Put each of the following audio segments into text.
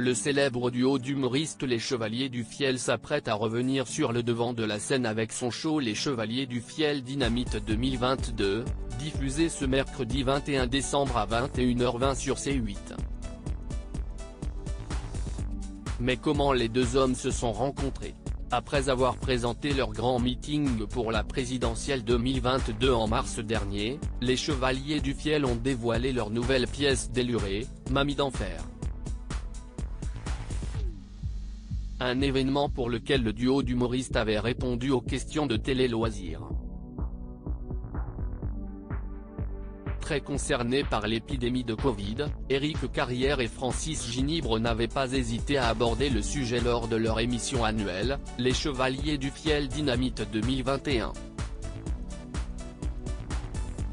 Le célèbre duo d'humoristes Les Chevaliers du Fiel s'apprête à revenir sur le devant de la scène avec son show Les Chevaliers du Fiel Dynamite 2022, diffusé ce mercredi 21 décembre à 21h20 sur C8. Mais comment les deux hommes se sont rencontrés? Après avoir présenté leur grand meeting pour la présidentielle 2022 en mars dernier, les Chevaliers du Fiel ont dévoilé leur nouvelle pièce délurée, Mamie d'enfer. Un événement pour lequel le duo d'humoristes avait répondu aux questions de Télé Loisirs. Très concernés par l'épidémie de Covid, Éric Carrière et Francis Ginibre n'avaient pas hésité à aborder le sujet lors de leur émission annuelle, Les Chevaliers du Fiel Dynamite 2021.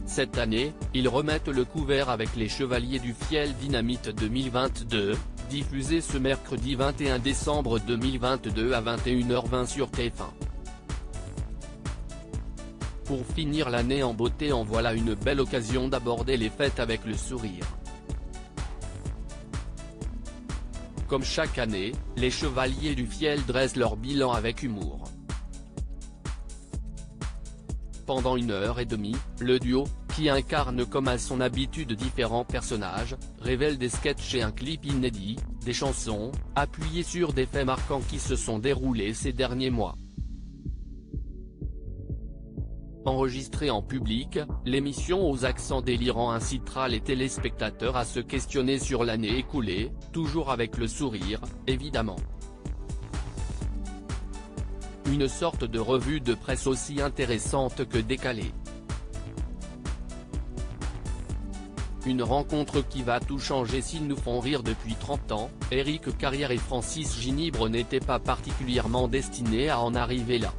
Cette année, ils remettent le couvert avec Les Chevaliers du Fiel Dynamite 2022, diffusé ce mercredi 21 décembre 2022 à 21h20 sur TF1. Pour finir l'année en beauté, en voilà une belle occasion d'aborder les fêtes avec le sourire. Comme chaque année, les Chevaliers du Fiel dressent leur bilan avec humour. Pendant 1h30, le duo, qui incarne comme à son habitude différents personnages, révèle des sketchs et un clip inédit, des chansons, appuyées sur des faits marquants qui se sont déroulés ces derniers mois. Enregistrée en public, l'émission aux accents délirants incitera les téléspectateurs à se questionner sur l'année écoulée, toujours avec le sourire, évidemment. Une sorte de revue de presse aussi intéressante que décalée. Une rencontre qui va tout changer s'ils nous font rire depuis 30 ans, Éric Carrière et Francis Ginibre n'étaient pas particulièrement destinés à en arriver là.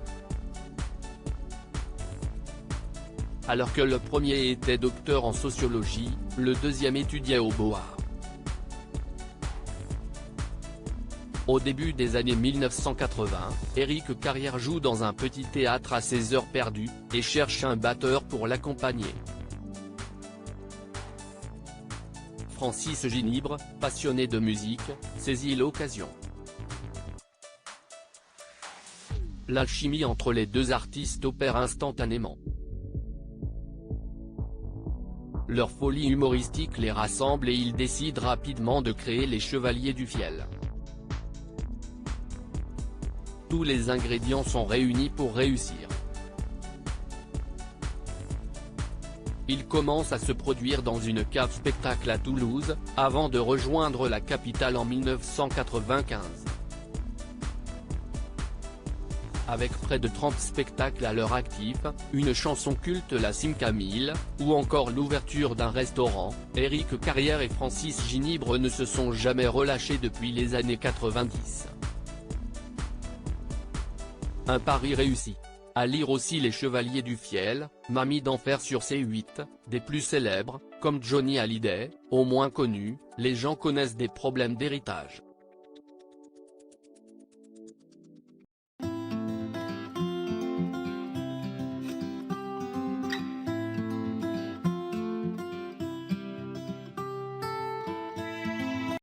Alors que le premier était docteur en sociologie, le deuxième étudiait au Beaux-Arts. Au début des années 1980, Éric Carrière joue dans un petit théâtre à ses heures perdues, et cherche un batteur pour l'accompagner. Francis Ginibre, passionné de musique, saisit l'occasion. L'alchimie entre les deux artistes opère instantanément. Leur folie humoristique les rassemble et ils décident rapidement de créer les Chevaliers du Fiel. Tous les ingrédients sont réunis pour réussir. Ils commencent à se produire dans une cave spectacle à Toulouse, avant de rejoindre la capitale en 1995. Avec près de 30 spectacles à leur actif, une chanson culte La Simca 1000, ou encore l'ouverture d'un restaurant, Éric Carrière et Francis Ginibre ne se sont jamais relâchés depuis les années 90. Un pari réussi. À lire aussi Les Chevaliers du Fiel, Mamie d'enfer sur C8, des plus célèbres, comme Johnny Hallyday, aux moins connus, les gens connaissent des problèmes d'héritage.